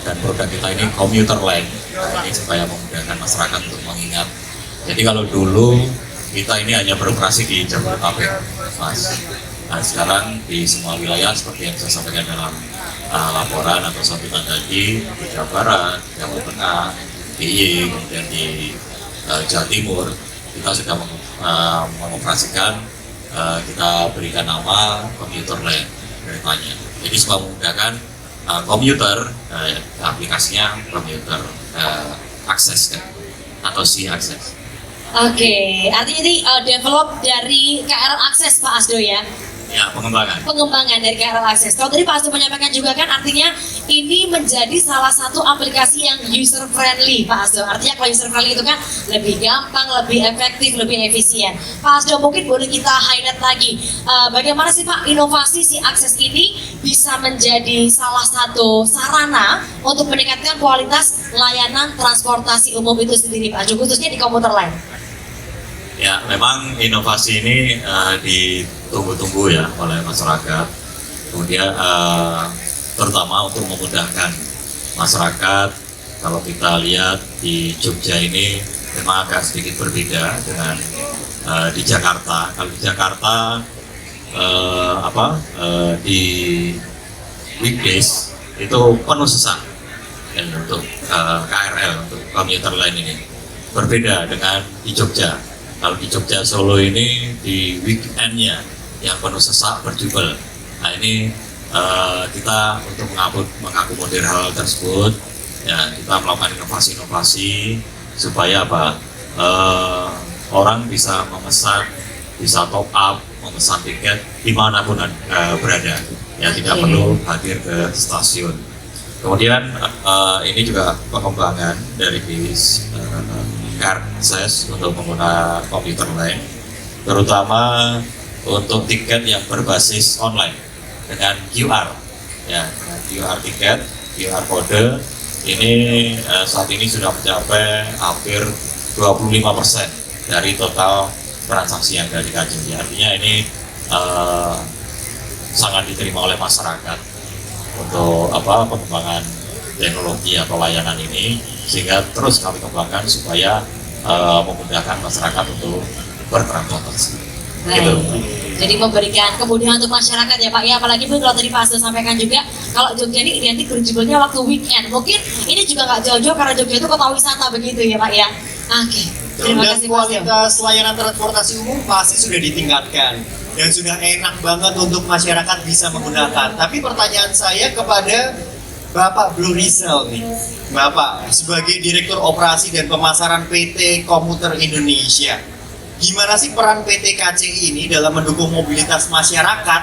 dan produk kita ini commuter line. Ini supaya memudahkan masyarakat untuk mengingat. Jadi kalau dulu kita ini hanya beroperasi di Jabodetabek, Mas. Nah, sekarang di semua wilayah seperti yang saya sampaikan dalam laporan atau sambutan tadi, di Jawa Barat, Jawa Tengah, DIY, kemudian di Jawa Timur, kita sudah mengoperasikan, kita berikan nama commuter line keretanya. Jadi supaya memudahkan komuter, aplikasinya commuter akses kan, atau C-Access. Oke, artinya ini develop dari KRL Akses Pak Asdo ya? Ya, pengembangan. Pengembangan dari KRL Akses. Kalau tadi Pak Asdo menyampaikan juga kan artinya ini menjadi salah satu aplikasi yang user friendly Pak Asdo. Artinya kalau user friendly itu kan lebih gampang, lebih efektif, lebih efisien. Pak Asdo mungkin boleh kita highlight lagi bagaimana sih Pak inovasi si Akses ini bisa menjadi salah satu sarana untuk meningkatkan kualitas layanan transportasi umum itu sendiri Pak Asdo, khususnya di komuter lain. Ya, memang inovasi ini ditunggu-tunggu ya oleh masyarakat. Kemudian terutama untuk memudahkan masyarakat. Kalau kita lihat di Jogja ini memang agak sedikit berbeda dengan di Jakarta. Kalau di Jakarta di weekdays itu penuh sesak dan untuk KRL, untuk komuter lain ini berbeda dengan di Jogja. Kalau di Jogja Solo ini di weekendnya yang penuh sesak berjubel. Nah ini kita untuk mengakomodir hal tersebut, ya kita melakukan inovasi-inovasi supaya orang bisa memesan, bisa top up, memesan tiket dimanapun berada. Ya tidak perlu hadir ke stasiun. Kemudian ini juga pengembangan dari akses untuk pengguna komuter lain, terutama untuk tiket yang berbasis online dengan QR, ya dengan QR tiket, QR kode. Ini saat ini sudah mencapai hampir 25% dari total transaksi yang dari KJI. Artinya ini sangat diterima oleh masyarakat untuk pengembangan teknologi atau layanan ini, sehingga terus kami kembangkan supaya memudahkan masyarakat untuk bertransportasi. Gitu. Jadi memberikan kemudahan untuk masyarakat ya Pak ya, apalagi pun kalau tadi Pak Asdo sampaikan juga kalau Jogja ini identik berjubelnya waktu weekend. Mungkin ini juga nggak jauh-jauh karena Jogja itu kota wisata begitu ya Pak ya. Oke, terima kasih Pak Asdo. Kualitas layanan transportasi umum pasti sudah ditingkatkan dan sudah enak banget untuk masyarakat bisa menggunakan. Tapi pertanyaan saya kepada Bapak Blue Rizal nih, Bapak sebagai Direktur Operasi dan Pemasaran PT Komuter Indonesia, gimana sih peran PT KCI ini dalam mendukung mobilitas masyarakat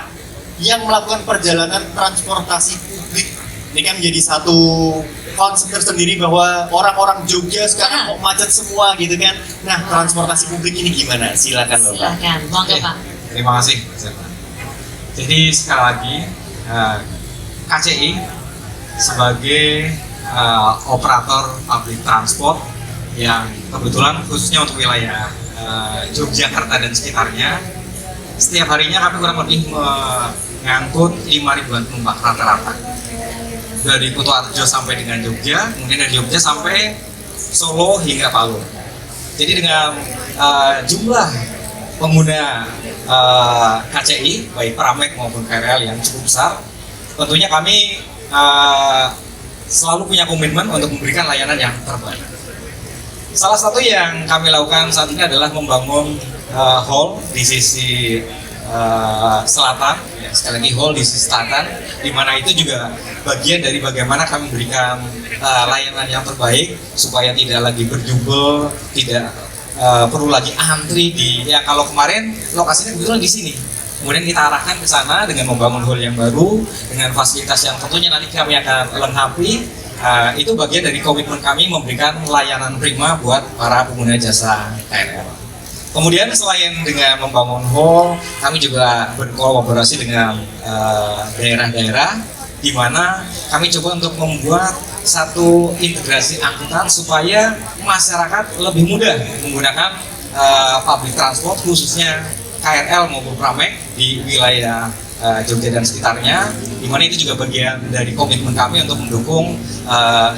yang melakukan perjalanan transportasi publik? Ini kan menjadi satu konsep tersendiri bahwa orang-orang Jogja sekarang mau macet semua gitu kan. Nah, transportasi publik ini gimana? Silakan Bapak. Silakan, monggo Pak. Terima kasih Mas Irfan. Jadi sekali lagi KCI sebagai operator public transport yang kebetulan khususnya untuk wilayah Yogyakarta dan sekitarnya, setiap harinya kami kurang lebih mengangkut 5.000-an penumpang rata-rata dari Kutoarjo sampai dengan Jogja, kemudian dari Jogja sampai Solo hingga Palu. Jadi dengan jumlah pengguna KCI baik Pramek maupun KRL yang cukup besar, tentunya kami selalu punya komitmen untuk memberikan layanan yang terbaik. Salah satu yang kami lakukan saat ini adalah membangun hall di sisi selatan, ya, sekali lagi hall di sisi selatan, di mana itu juga bagian dari bagaimana kami memberikan layanan yang terbaik supaya tidak lagi berjubel, tidak perlu lagi antri di ya kalau kemarin lokasinya kebetulan di sini. Kemudian kita arahkan ke sana dengan membangun hall yang baru dengan fasilitas yang tentunya nanti kami akan lengkapi. Itu bagian dari komitmen kami memberikan layanan prima buat para pengguna jasa KRL. Kemudian selain dengan membangun hall, kami juga berkolaborasi dengan daerah-daerah di mana kami coba untuk membuat satu integrasi angkutan supaya masyarakat lebih mudah menggunakan public transport khususnya KRL maupun Pramek di wilayah Jogja dan sekitarnya, di mana itu juga bagian dari komitmen kami untuk mendukung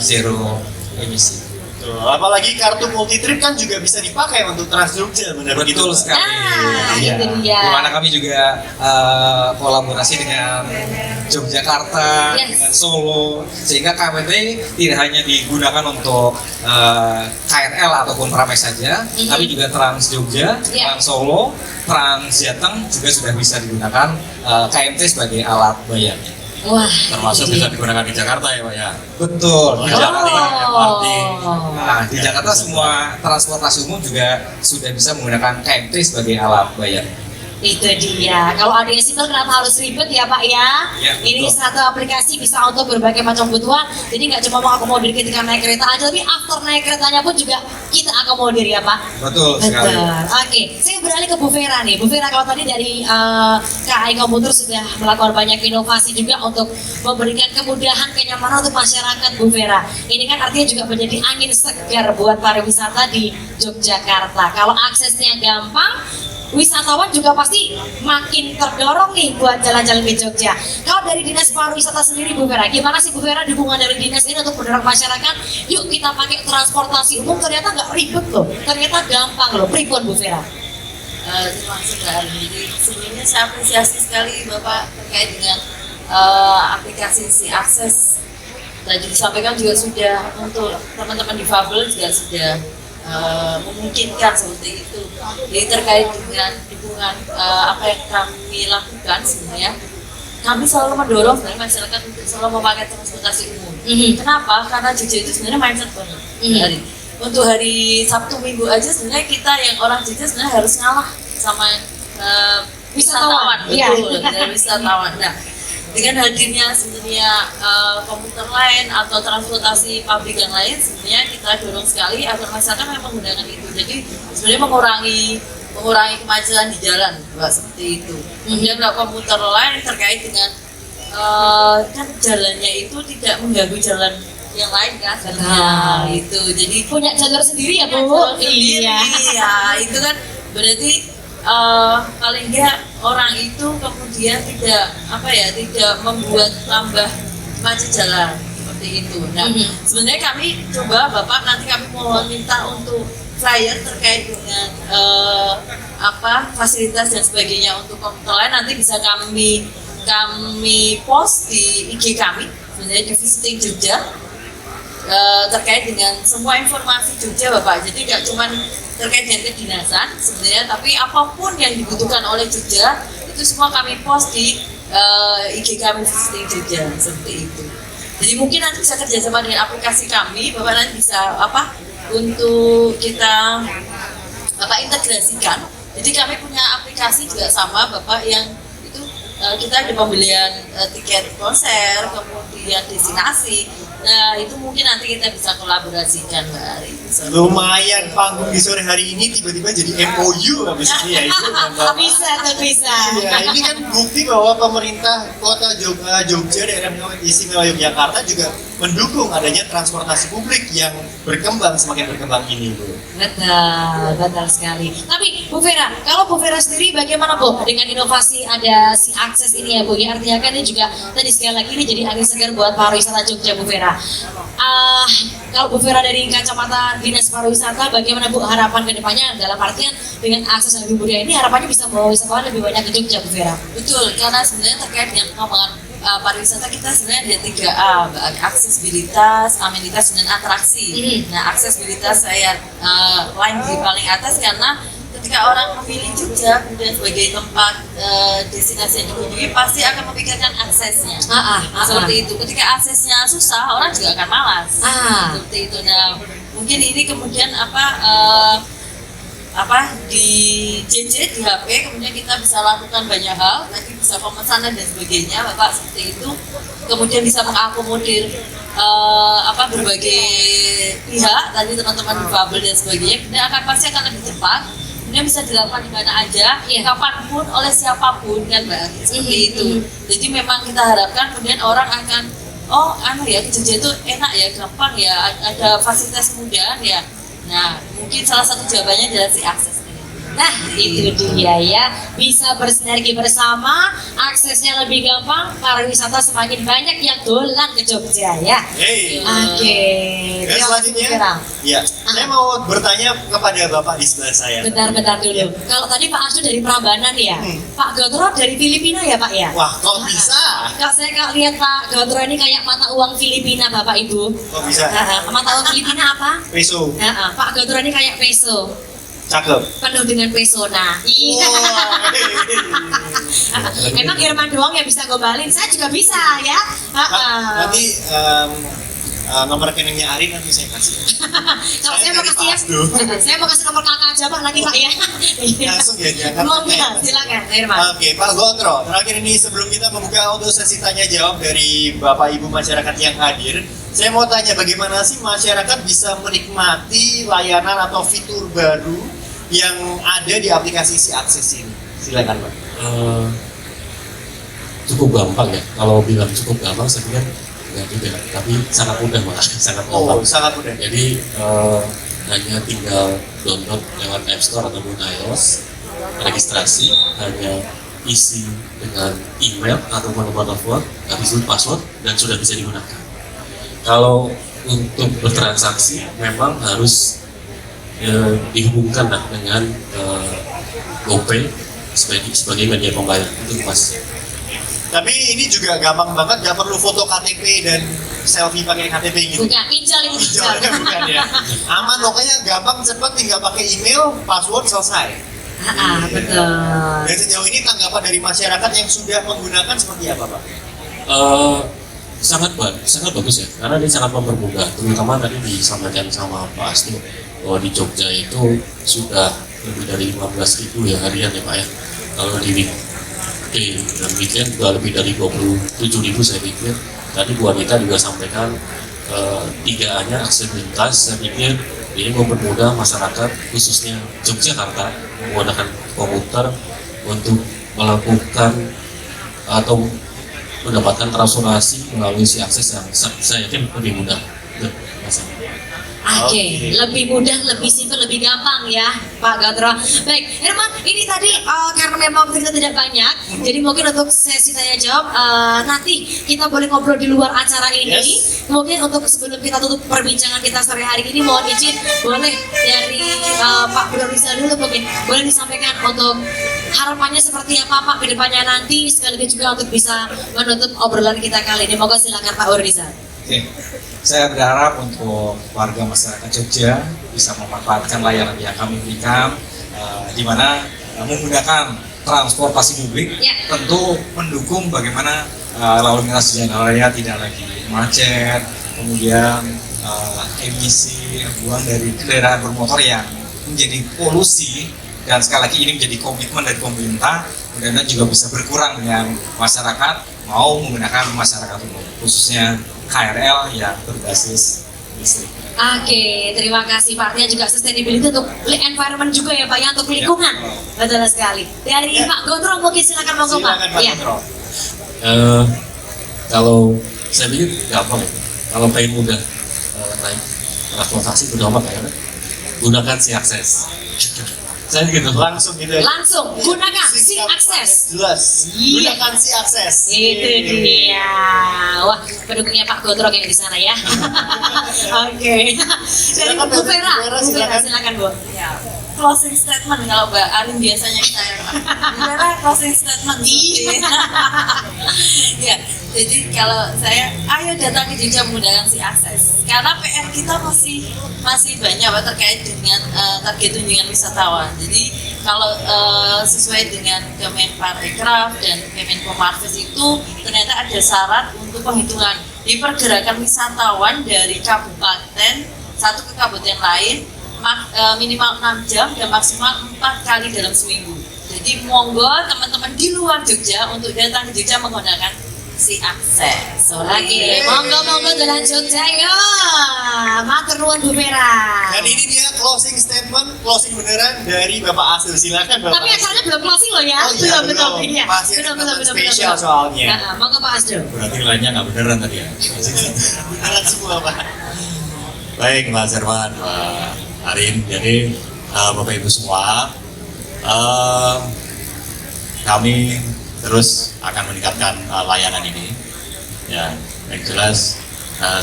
zero emisi. Tuh, apalagi kartu multi trip kan juga bisa dipakai untuk Trans Jogja, benar Betul begitu? sekali. Nah, Iya. itu dia. Di mana kami juga kolaborasi dengan Yogyakarta, Yes. dengan Solo, sehingga KMT tidak hanya digunakan untuk KRL ataupun Tramai saja, tapi juga Trans Jogja, Yeah. Trans Solo, Trans Jateng juga sudah bisa digunakan KMT sebagai alat bayarnya. Wah, Termasuk itu bisa dia. digunakan di Jakarta ya Pak ya. Betul. Di Di Jakarta Jakarta. MRT. Nah, di Jakarta semua transportasi umum juga sudah bisa menggunakan KMT sebagai alat bayar. Itu dia. Kalau ada yang simpel kenapa harus ribet ya Pak ya? Ya, Ini betul. satu aplikasi bisa untuk berbagai macam kebutuhan. Jadi nggak cuma mengakomodir ketika naik kereta aja, tapi after naik keretanya pun juga kita akomodir ya Pak. Betul sekali. Oke, saya beralih ke Bu Vera nih. Bu Vera, kalau tadi dari KAI Komuter sudah melakukan banyak inovasi juga untuk memberikan kemudahan, kenyamanan untuk masyarakat, Bu Vera. Ini kan artinya juga menjadi angin segar buat pariwisata di Yogyakarta. Kalau aksesnya gampang, wisatawan juga pasti makin terdorong nih buat jalan-jalan ke Jogja. Kalau dari Dinas Pariwisata sendiri Bu Vera, gimana sih Bu Vera dukungan dari dinas ini untuk mendorong masyarakat? Yuk kita pakai transportasi umum, ternyata nggak ribet loh, ternyata gampang loh. Pripun Bu Vera? Terima kasih Mbak Ari. Jadi sebelumnya saya apresiasi sekali Bapak terkait dengan aplikasi si akses. Tadi disampaikan juga sudah untuk teman-teman difabel juga sudah memungkinkan seperti itu. Jadi terkait dengan dukungan apa yang kami lakukan sebenarnya, kami selalu mendorong sebenarnya masyarakat untuk selalu memakai transportasi umum. Kenapa? Karena Jogja itu sebenarnya mindset banget. Hari. Untuk hari Sabtu Minggu aja sebenarnya kita yang orang Jogja sebenarnya harus ngalah sama wisatawan, Iya. betul, dari wisatawan. Nah, dengan hadirnya sebenarnya komuter lain atau transportasi publik yang lain, sebenarnya kita dorong sekali agar masyarakat memang menggunakan itu. Jadi sebenarnya mengurangi kemacetan di jalan, Mbak, seperti itu. Kemudian komuter lain terkait dengan kan jalannya itu tidak mengganggu jalan yang lain kan, Betul. itu. Jadi Punya jalur sendiri ya Bu? jalur sendiri, Iya. ya itu kan berarti paling enggak orang itu kemudian tidak membuat tambah macet jalan seperti itu. Nah, sebenarnya kami coba Bapak nanti kami mau minta untuk flyer terkait dengan fasilitas dan sebagainya untuk komuter lain, nanti bisa kami post di IG kami sebenarnya di Visiting Jogja. Terkait dengan semua informasi Jogja Bapak, jadi nggak cuma terkait dengan kedinasan sebenarnya, tapi apapun yang dibutuhkan oleh Jogja itu semua kami post di IG kami Visiting Jogja seperti itu. Jadi mungkin nanti bisa kerjasama dengan aplikasi kami, Bapak nanti bisa untuk kita integrasikan. Jadi kami punya aplikasi juga sama Bapak yang itu kita ada pembelian tiket konser, kemudian destinasi. Nah, itu mungkin nanti kita bisa kolaborasikan, Mbak Ari. Lumayan panggung di sore hari ini tiba-tiba jadi MOU habis ini ya itu. Bisa tuh bisa. Ya, ini kan bukti bahwa pemerintah kota Jogja daerah istimewa Yogyakarta juga mendukung adanya transportasi publik yang semakin berkembang ini, Bu. Betul sekali. Tapi Bu Vera, kalau Bu Vera sendiri bagaimana Bu dengan inovasi ada si akses ini ya Bu? Ya artinya kan ini juga tadi sekali lagi ini jadi angin segar buat pariwisata Jogja Bu Vera. Kalau Bu Vera dari kacamata Dinas Pariwisata, bagaimana Bu harapan kedepannya dalam artian dengan akses yang lebih mudah ini harapannya bisa membawa wisatawan lebih banyak ke Jogja Bu Vera? Betul, karena sebenarnya terkait dengan pengembangan pariwisata kita sebenarnya ada 3A, aksesibilitas, amenitas, dan atraksi. Nah, aksesibilitas saya line di paling atas karena ketika orang memilih Jogja kemudian sebagai tempat destinasi yang dikunjungi pasti akan memikirkan aksesnya. Seperti itu. Ketika aksesnya susah, orang juga akan malas. Seperti itu. Nah, mungkin ini kemudian di JJ di HP kemudian kita bisa lakukan banyak hal, tadi bisa pemesanan dan sebagainya Bapak seperti itu, kemudian bisa mengakomodir berbagai pihak tadi teman-teman difabel dan sebagainya, kemudian pasti akan lebih cepat, kemudian bisa dilakukan di mana aja, kapanpun oleh siapapun kan Mbak, seperti itu. Jadi memang kita harapkan kemudian orang akan ke Jogja itu enak ya, gampang ya, ada fasilitas kemudahan ya. Nah, mungkin salah satu jawabannya adalah si akses ini. Nah, itu dia ya. Bisa bersinergi bersama, aksesnya lebih gampang, pariwisata semakin banyak yang dolan ke Jogja ya. Hey. Oke. Dan selanjutnya, ya, saya mau bertanya kepada Bapak di sebelah saya. Bentar dulu. Kalau tadi Pak Asdo dari Prambanan ya, Pak Gotro dari Filipina ya Pak ya? Wah, kok bisa? Kalau saya lihat Pak Gotro ini kayak mata uang Filipina Bapak Ibu. Kok bisa? Mata uang Filipina apa? Peso. Pak Gotro ini kayak peso. Cakep. Penuh dengan pesona. Iya. Emang Irman doang yang bisa gombalin, saya juga bisa ya. Nanti nomor rekeningnya Ari nanti saya kasih. Kalau saya mau dari kasih Pak ya, Asdo. saya mau kasih nomor kakak aja Pak lagi Pak ya. Langsung ya, jangan Mau pakai. nggak? Silakan Irman. Oke, Pak Gotro, terakhir ini sebelum kita membuka untuk sesi tanya jawab dari Bapak Ibu masyarakat yang hadir, saya mau tanya bagaimana sih masyarakat bisa menikmati layanan atau fitur baru yang ada di aplikasi Si Akses ini? Silakan Pak. Cukup gampang ya. Kalau bilang cukup gampang, saya pikir enggak juga, tapi sangat mudah malah, sangat gampang. Oh, sangat mudah. Jadi hanya tinggal download lewat App Store ataupun iOS, registrasi, hanya isi dengan email ataupun nomor telepon, habis itu password, dan sudah bisa digunakan. Kalau untuk bertransaksi memang harus dihubungkan dengan GoPay sebagai media pembayaran itu Mas. Tapi ini juga gampang banget, nggak perlu foto KTP dan selfie pakai KTP gitu. Bukan, pinjol ini pinjol. Bukan ya. Aman, pokoknya gampang, cepat, tinggal pakai email, password, selesai. Betul. Dan sejauh ini tanggapan dari masyarakat yang sudah menggunakan seperti apa, Pak? Sangat bagus ya, karena dia sangat mempermudah. Terutama tadi disampaikan sama Pak Asdo bahwa di Jogja itu sudah lebih dari 15.000 ya harian ya Pak ya. Kalau di weekday dan weekend juga lebih dari 27.000 saya pikir. Tadi Bu Anita juga sampaikan 3A-nya aksesibilitas. Saya pikir ini mempermudah masyarakat khususnya Yogyakarta menggunakan komputer untuk melakukan atau mendapatkan transportasi melalui Si Akses yang saya yakin lebih mudah. Oke, lebih mudah, lebih simpel, lebih gampang ya Pak Gotro. Baik, Irman, ini tadi karena memang kita tidak banyak, jadi mungkin untuk sesi tanya jawab nanti kita boleh ngobrol di luar acara ini. Yes. Mungkin untuk sebelum kita tutup perbincangan kita sore hari ini, mohon izin boleh dari Pak Bro Rizal dulu mungkin boleh disampaikan untuk harapannya seperti apa Pak ke depannya nanti, sekaligus juga untuk bisa menutup obrolan kita kali ini. Moga silakan Pak Bro Rizal. Oke, saya berharap untuk warga masyarakat Jogja bisa memanfaatkan layanan yang kami berikan, di mana menggunakan transportasi publik, Ya. tentu mendukung bagaimana lalu lintas di jalan raya tidak lagi macet, kemudian emisi buang dari kendaraan bermotor yang menjadi polusi, dan sekali lagi ini menjadi komitmen dari pemerintah, mudah-mudahan juga bisa berkurang dengan masyarakat mau menggunakan masyarakat umum, khususnya KRL yang berbasis listrik. Oke, terima kasih Pak. Artinya juga sustainability untuk environment juga ya Pak ya, untuk lingkungan. Betul sekali. Dari Pak Gotro mungkin silakan Pak. Silakan Pak Ya. Gotro. Kalau saya pikir gampang ya. Kalau pengen mudah naik transportasi udah amat ya. Gunakan Si Akses. Saya gitu. Langsung gitu ya. Langsung gunakan Si Akses. Jelas. Iya. Gunakan Si Akses. Itu dia. Wah, pendukungnya Pak Gotro kayak di sana ya. Oke. Dari Silakan, Bu Vera. Bu Vera, Bu Vera, silakan. silakan Bu. Ya, closing statement kalau Mbak Arin biasanya saya gimana closing statement seperti ya, jadi kalau saya ayo datang ke Jogja menggunakan Si Akses karena PR kita masih banyak Pak, terkait dengan target kunjungan wisatawan. Jadi kalau sesuai dengan Kemenparekraf dan Kemenkomarves itu ternyata ada syarat untuk penghitungan di pergerakan wisatawan dari kabupaten satu ke kabupaten lain minimal 6 jam dan maksimal 4 kali dalam seminggu. Jadi monggo teman-teman di luar Jogja untuk datang ke Jogja menggunakan Si Akses. Oke, monggo jalan Jogja ya. Matur nuwun Bu Vera. Dan ini dia closing statement, closing beneran dari Bapak Asdo. Silakan Bapak. Tapi acaranya belum closing loh ya. Oh iya, Belum. belum. Iya. Masih ada momen spesial soalnya. Monggo Pak Asdo. Berarti lainnya nggak beneran tadi ya. Beneran semua Pak. Baik Mas Herman, Pak Arin. Jadi Bapak Ibu semua, Eh, kami terus akan meningkatkan layanan ini. Ya, yang jelas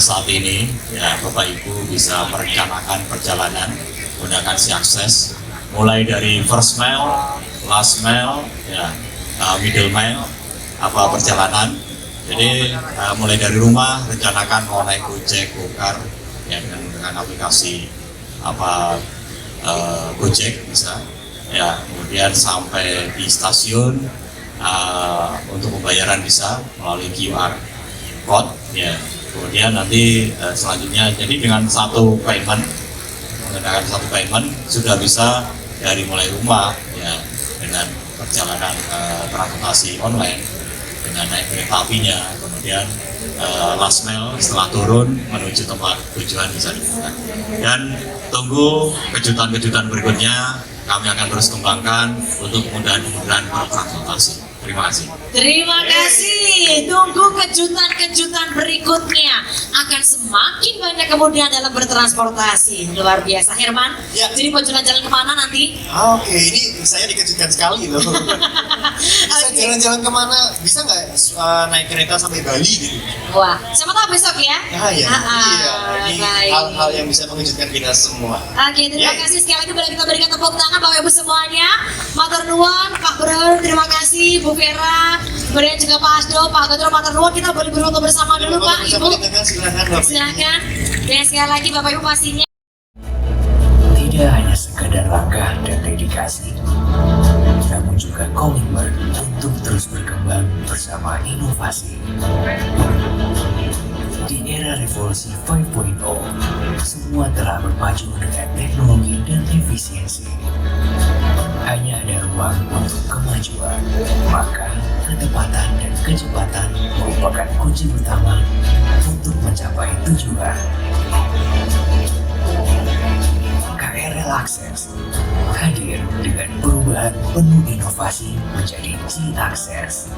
saat ini ya Bapak Ibu bisa merencanakan perjalanan menggunakan si akses mulai dari first mile, last mile, ya middle mile, apa perjalanan. Jadi mulai dari rumah rencanakan mau naik Gojek, Gokar, ya dengan aplikasi apa Gojek bisa. Ya, kemudian sampai di stasiun untuk pembayaran bisa melalui QR code. Ya, kemudian nanti selanjutnya jadi dengan satu payment, menggunakan satu payment sudah bisa dari mulai rumah ya dengan perjalanan transportasi online dengan naik kereta apinya, kemudian last mile setelah turun menuju tempat tujuan bisa digunakan. Dan tunggu kejutan-kejutan berikutnya, kami akan terus kembangkan untuk kemudahan-kemudahan bertransportasi. Terima kasih. Terima kasih. Tunggu kejutan-kejutan berikutnya. Akan semakin banyak kemudahan dalam bertransportasi. Luar biasa. Herman, Ya. jadi mau jalan-jalan kemana nanti? Oke, ini saya dikejutkan sekali loh. Bisa Oke. jalan-jalan kemana? Bisa nggak naik kereta sampai Bali gitu? Wah, siapa tahu besok ya? Ya, ya. Iya. Ini Baik. hal-hal yang bisa mengejutkan kita semua. Oke, terima Ya. kasih sekali lagi. Boleh kita berikan tepuk tangan Bapak Ibu semuanya. Matur nuwun, Pak Bro, terima kasih, Bu Vera, kemudian juga Pak Asdo, Pak Gatro, matur nuwun. Kita boleh berfoto bersama dulu Pak, Ibu. Silakan Bapak. Silakan. Dan sekali lagi Bapak Ibu pastinya. Tidak hanya sekadar langkah dan dedikasi, namun juga komitmen untuk terus berkembang bersama inovasi. Di era revolusi 5.0, semua telah berpacu dengan teknologi dan efisiensi. Hanya ada ruang untuk kemajuan, maka ketepatan dan kecepatan merupakan kunci utama untuk mencapai tujuan. KRL Access hadir dengan perubahan penuh inovasi menjadi C-Access.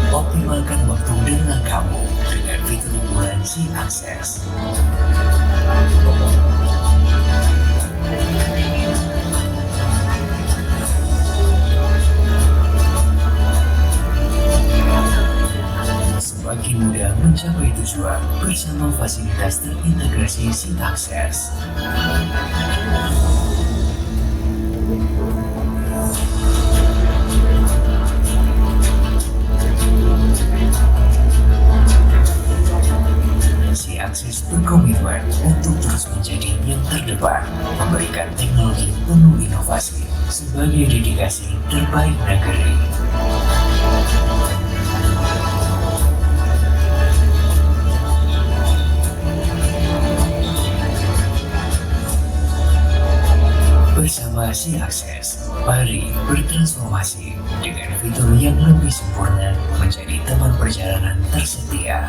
Optimalkan waktu dan langkahmu dengan fitur unggulan C-Access. Semakin mudah mencapai tujuan bersama fasilitas terintegrasi C-Access. C-Access berkomitmen untuk terus menjadi yang terdepan, memberikan teknologi penuh inovasi sebagai dedikasi terbaik negeri. Bersama C-Access, mari bertransformasi dengan fitur yang lebih sempurna menjadi teman perjalanan tersetia.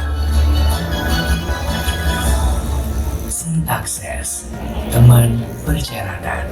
C-Access, teman perjalanan.